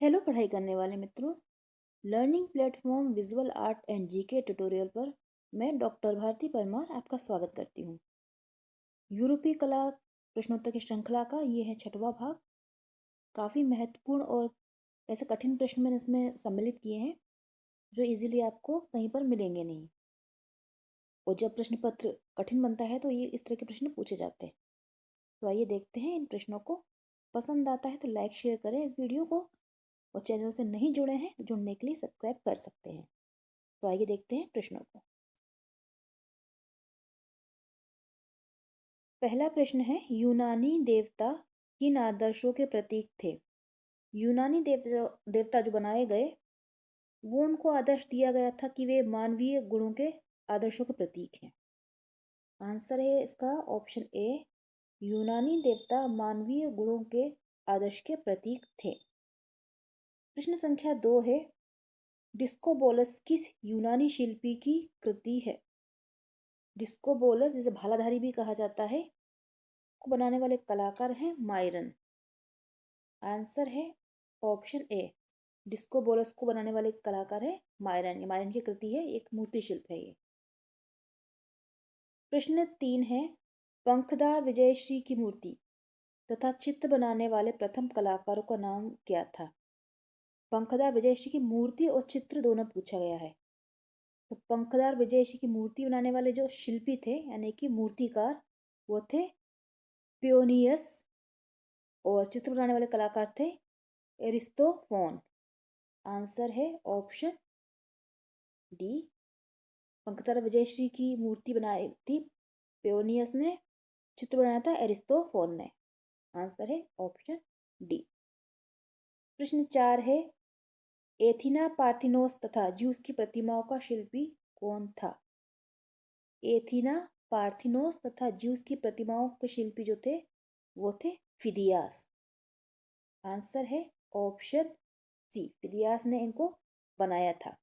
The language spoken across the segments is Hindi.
हेलो पढ़ाई करने वाले मित्रों। Learning platform visual art and GK tutorial पर मैं डॉक्टर भारती परमार आपका स्वागत करती हूँ। यूरोपीय कला प्रश्नोत्तर की श्रृंखला का ये है 6वां भाग। काफ़ी महत्वपूर्ण और ऐसे कठिन प्रश्न मैंने इसमें सम्मिलित किए हैं जो इजीली आपको कहीं पर मिलेंगे नहीं। और जब प्रश्न पत्र कठिन बनता है तो ये इस तरह के प्रश्न पूछे जाते हैं। तो आइए देखते हैं इन प्रश्नों को। पसंद आता है तो लाइक शेयर करें इस वीडियो को, और चैनल से नहीं जुड़े हैं तो जुड़ने के लिए सब्सक्राइब कर सकते हैं। तो आइए देखते हैं प्रश्नों को। पहला प्रश्न है, यूनानी देवता किन आदर्शों के प्रतीक थे? यूनानी देवता जो बनाए गए वो उनको आदर्श दिया गया था कि वे मानवीय गुणों के आदर्शों के प्रतीक हैं। आंसर है इसका ऑप्शन ए, यूनानी देवता मानवीय गुणों के आदर्श के प्रतीक थे। प्रश्न संख्या 2 है, डिस्कोबोलस किस यूनानी शिल्पी की कृति है? डिस्कोबोलस जिसे भालाधारी भी कहा जाता है को बनाने वाले कलाकार हैं मायरन। आंसर है ऑप्शन ए, डिस्कोबोलस को बनाने वाले कलाकार है मायरन। ये मायरन की कृति है, एक मूर्ति शिल्प है ये। प्रश्न 3 है, पंखदार विजयश्री की मूर्ति तथा चित्र बनाने वाले प्रथम कलाकारों का नाम क्या था? पंखदार विजयश्री की मूर्ति और चित्र दोनों पूछा गया है। तो पंखदार विजयश्री की मूर्ति बनाने वाले जो शिल्पी थे यानी कि मूर्तिकार वो थे पियोनियस, और चित्र बनाने वाले कलाकार थे एरिस्टोफोन। आंसर है ऑप्शन डी, पंकतारा विजयश्री की मूर्ति बनाई थी पेओनियस ने, चित्र बनाया था एरिस्टोफोन ने। आंसर है ऑप्शन डी। प्रश्न 4 है, एथीना पार्थिनोस तथा ज्यूस की प्रतिमाओं का शिल्पी कौन था? एथीना पार्थिनोस तथा ज्यूस की प्रतिमाओं के शिल्पी जो थे वो थे फिदियास। आंसर है ऑप्शन सी, फिदियास ने इनको बनाया था,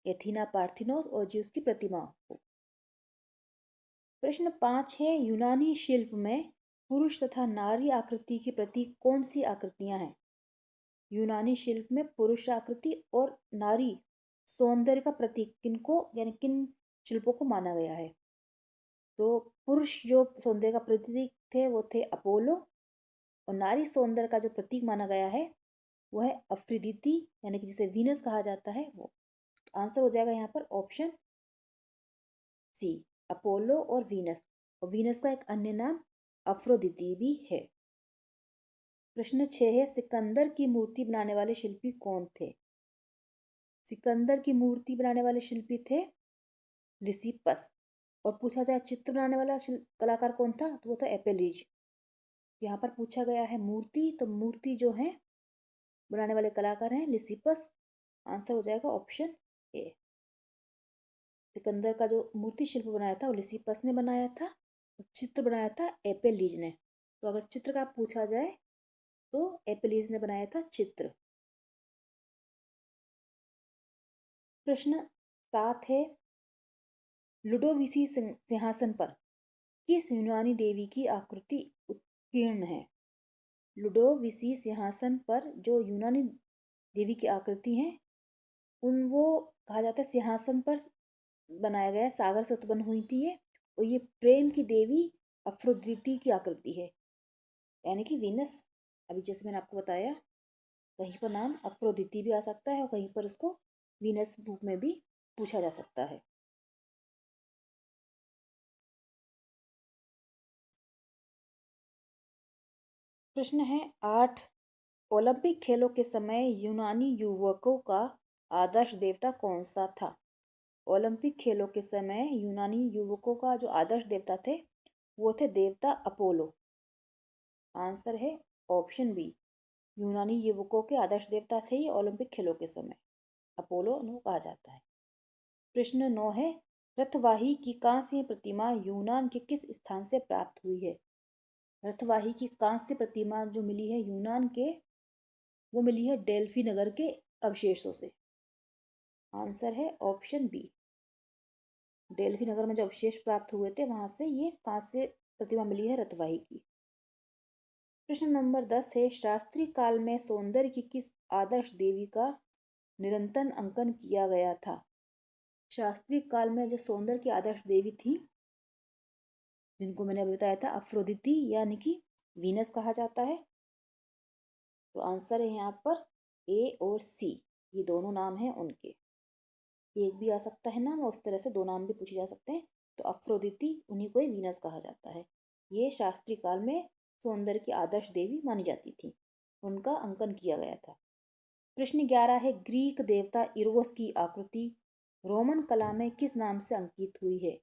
एथीना पार्थिनोस और ज्यूस की प्रतिमाओं को। प्रश्न 5 है, यूनानी शिल्प में पुरुष तथा नारी आकृति के प्रतीक कौन सी आकृतियां हैं? यूनानी शिल्प में पुरुष आकृति और नारी सौंदर्य का प्रतीक किनको यानी किन शिल्पों को माना गया है? तो पुरुष जो सौंदर्य का प्रतीक थे वो थे अपोलो, और नारी सौंदर्य का जो प्रतीक माना गया है वो है अफ्रीदिति यानी कि जिसे वीनस कहा जाता है वो। आंसर हो जाएगा यहाँ पर ऑप्शन सी, अपोलो और वीनस। और वीनस का एक अन्य नाम अफ्रोदिति भी है। प्रश्न 6 है, सिकंदर की मूर्ति बनाने वाले शिल्पी कौन थे? सिकंदर की मूर्ति बनाने वाले शिल्पी थे लिसिपस। और पूछा जाए चित्र बनाने वाला कलाकार कौन था, तो वो था एपेलिज। यहाँ पर पूछा गया है मूर्ति, तो मूर्ति जो है बनाने वाले कलाकार हैं लिसिपस। आंसर हो जाएगा ऑप्शन ए। सिकंदर का जो मूर्ति शिल्प बनाया था वो लिसिपस ने बनाया था, और चित्र बनाया था एपेलिज ने। तो अगर चित्र का पूछा जाए तो एपेलिज ने बनाया था चित्र। प्रश्न 7 है, लुडोविसी सिंहासन पर किस यूनानी देवी की आकृति उत्कीर्ण है? लुडोविसी सिंहासन पर जो यूनानी देवी की आकृति है उन वो कहा जाता है सिंहासन पर बनाया गया, सागर से उत्पन्न हुई थी ये। और ये प्रेम की देवी अफ्रोदिति की आकृति है यानी कि वीनस। अभी जैसे मैंने आपको बताया, कहीं पर नाम अफ्रोदिति भी आ सकता है और कहीं पर उसको वीनस रूप में भी पूछा जा सकता है। प्रश्न है 8, ओलंपिक खेलों के समय यूनानी युवकों का आदर्श देवता कौन सा था? ओलंपिक खेलों के समय यूनानी युवकों का जो आदर्श देवता थे वो थे देवता अपोलो। आंसर है ऑप्शन बी, यूनानी युवकों के आदर्श देवता थे ये ओलंपिक खेलों के समय, अपोलो उन्हें कहा जाता है। प्रश्न 9 है, रथवाही की कांस्य प्रतिमा यूनान के किस स्थान से प्राप्त हुई है? रथवाही की कांस्य प्रतिमा जो मिली है यूनान के, वो मिली है डेल्फी नगर के अवशेषों से। आंसर है ऑप्शन बी, डेल्फी नगर में जो अवशेष प्राप्त हुए थे वहां से ये कांस्य प्रतिमा मिली है रथवाही की। प्रश्न नंबर 10 है, शास्त्रीय काल में सौंदर्य की किस आदर्श देवी का निरंतर अंकन किया गया था? शास्त्रीय काल में जो सौंदर्य की आदर्श देवी थी, जिनको मैंने अभी बताया था, अफ्रोदिति यानी कि वीनस कहा जाता है। तो आंसर है यहाँ पर ए और सी, ये दोनों नाम हैं उनके। एक भी आ सकता है नाम, उस तरह से दो नाम भी पूछे जा सकते हैं। तो अफ्रोदिति उन्हीं को ही वीनस कहा जाता है। ये शास्त्रीय काल में सौंदर्य की आदर्श देवी मानी जाती थी, उनका अंकन किया गया था। प्रश्न 11 है, ग्रीक देवता इरोस की आकृति रोमन कला में किस नाम से अंकित हुई है?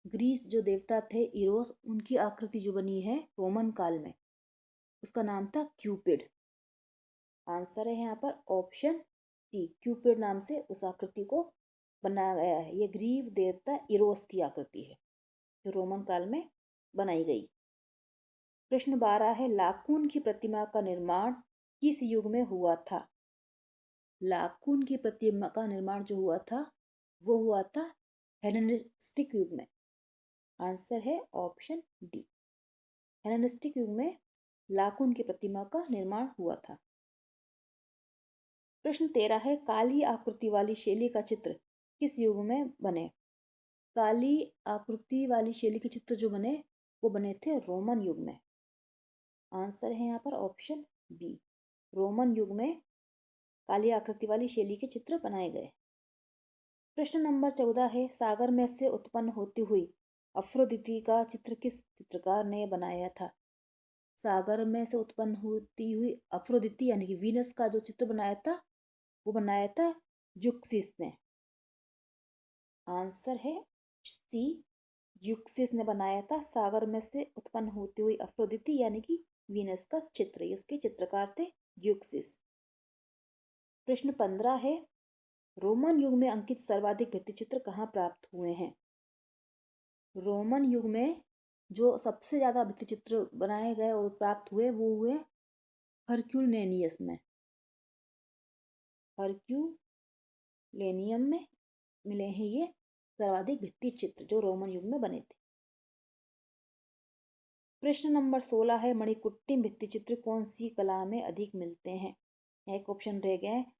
ग्रीस जो देवता थे इरोस, उनकी आकृति जो बनी है रोमन काल में, उसका नाम था क्यूपिड। आंसर है यहाँ पर ऑप्शन सी, क्यूपिड नाम से उस आकृति को बनाया गया है। ये ग्रीक देवता इरोस की आकृति है जो रोमन काल में बनाई गई। प्रश्न 12 है, लाकुन की प्रतिमा का निर्माण किस युग में हुआ था? लाकुन की प्रतिमा का निर्माण जो हुआ था वो हुआ था हेलेनिस्टिक युग में। आंसर है ऑप्शन डी, हेलेनिस्टिक युग में लाकुन की प्रतिमा का निर्माण हुआ था। प्रश्न 13 है, काली आकृति वाली शैली का चित्र किस युग में बने? काली आकृति वाली शैली के चित्र जो बने वो बने थे रोमन युग में। आंसर है यहाँ पर ऑप्शन बी, रोमन युग में काली आकृति वाली शैली के चित्र बनाए गए। प्रश्न नंबर 14 है, सागर में से उत्पन्न होती हुई अफ्रोदिति का चित्र किस चित्रकार ने बनाया था? सागर में से उत्पन्न होती हुई अफ्रोदिति यानी कि वीनस का जो चित्र बनाया था वो बनाया था यूक्सिस ने। आंसर है सी, यूक्सिस ने बनाया था सागर में से उत्पन्न होती हुई अफ्रोदिति यानी कि वीनस का चित्र। उसके चित्रकार थे यूक्सिस। प्रश्न 15 है, रोमन युग में अंकित सर्वाधिक भित्तिचित्र कहाँ प्राप्त हुए हैं? रोमन युग में जो सबसे ज्यादा भित्तिचित्र बनाए गए और प्राप्त हुए वो हुए हरक्यूलेनियस में। हरक्यूलेनियम में मिले हैं ये सर्वाधिक भित्ति चित्र जो रोमन युग में बने थे। प्रश्न नंबर 16 है, मणिकुट्टिम भित्ति चित्र कौन सी कला में अधिक मिलते हैं? एक ऑप्शन रह गया है,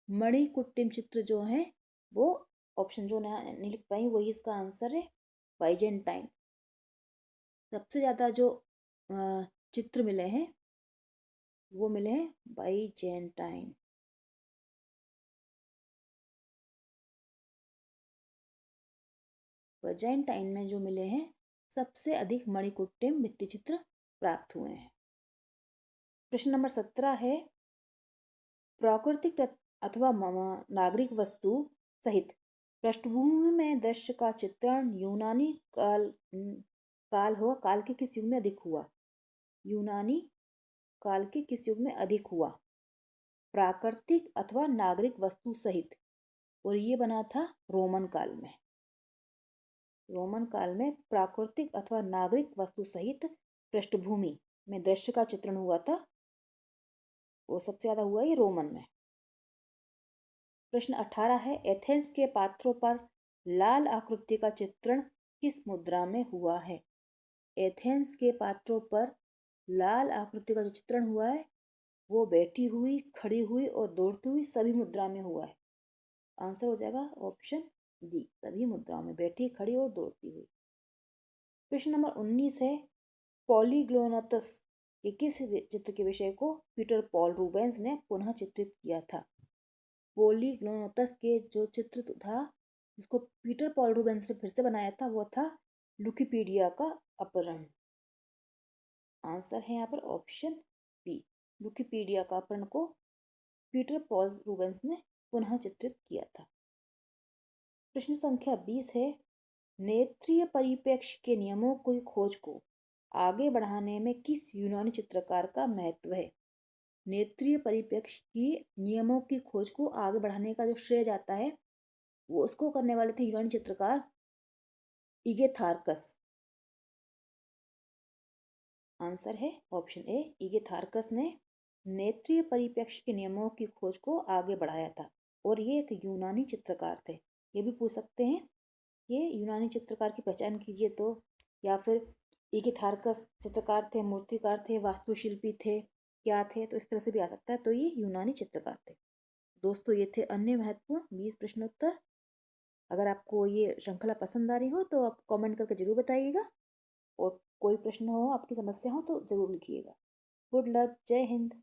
मणिकुट्टिम चित्र जो है वो ऑप्शन जो नहीं लिख पाई वही इसका आंसर है बाइजेंटाइन। सबसे ज्यादा जो चित्र मिले हैं वो मिले हैं बाइजेंटाइन। बाइजेंटाइन में जो मिले हैं सबसे अधिक मणिकुट्टिम भित्ति चित्र प्राप्त हुए हैं। प्रश्न नंबर 17 है, प्राकृतिक अथवा नागरिक वस्तु सहित पृष्ठभूमि में दृश्य का चित्रण यूनानी काल के किस युग में अधिक हुआ? यूनानी काल के किस युग में अधिक हुआ? प्राकृतिक अथवा नागरिक वस्तु सहित, और ये बना था रोमन काल में। रोमन काल में प्राकृतिक अथवा नागरिक वस्तु सहित पृष्ठभूमि में दृश्य का चित्रण हुआ था, वो सबसे ज्यादा हुआ ये रोमन में। प्रश्न 18 है, एथेंस के पात्रों पर लाल आकृति का चित्रण किस मुद्रा में हुआ है? एथेंस के पात्रों पर लाल आकृति का जो चित्रण हुआ है वो बैठी हुई, खड़ी हुई और दौड़ती हुई सभी मुद्रा में हुआ है। आंसर हो जाएगा ऑप्शन डी, सभी मुद्राओं में, बैठी, खड़ी और दौड़ती हुई। प्रश्न नंबर 19 है, पॉलीग्लोनतस के किस चित्र के विषय को पीटर पॉल रूबेंस ने पुनः चित्रित किया था? पॉलीग्लोनतस के जो चित्र था उसको पीटर पॉल रूबेंस ने फिर से बनाया था, वो था लुकिपीडिया का अपहरण। आंसर है यहाँ पर ऑप्शन बी, लुकिपीडिया का अपहरण को पीटर पॉल रूबेंस ने पुनः चित्रित किया था। प्रश्न संख्या 20 है, नेत्रीय परिप्रेक्ष्य के नियमों की खोज को आगे बढ़ाने में किस यूनानी चित्रकार का महत्व है? नेत्रीय परिप्रेक्ष्य की नियमों की खोज को आगे बढ़ाने का जो श्रेय जाता है वो उसको करने वाले थे यूनानी चित्रकार इगेथार्कस। आंसर है ऑप्शन ए, इगेथार्कस ने नेत्रीय परिप्रेक्ष्य के नियमों की खोज को आगे बढ़ाया था और ये एक यूनानी चित्रकार थे। ये भी पूछ सकते हैं, ये यूनानी चित्रकार की पहचान कीजिए तो, या फिर ये कि थारकस चित्रकार थे, मूर्तिकार थे, वास्तुशिल्पी थे, क्या थे, तो इस तरह से भी आ सकता है। तो ये यूनानी चित्रकार थे। दोस्तों ये थे अन्य महत्वपूर्ण 20 प्रश्नोत्तर। अगर आपको ये श्रृंखला पसंद आ रही हो तो आप कमेंट करके जरूर बताइएगा, और कोई प्रश्न हो, आपकी समस्या हो तो जरूर लिखिएगा। गुड लक, जय हिंद।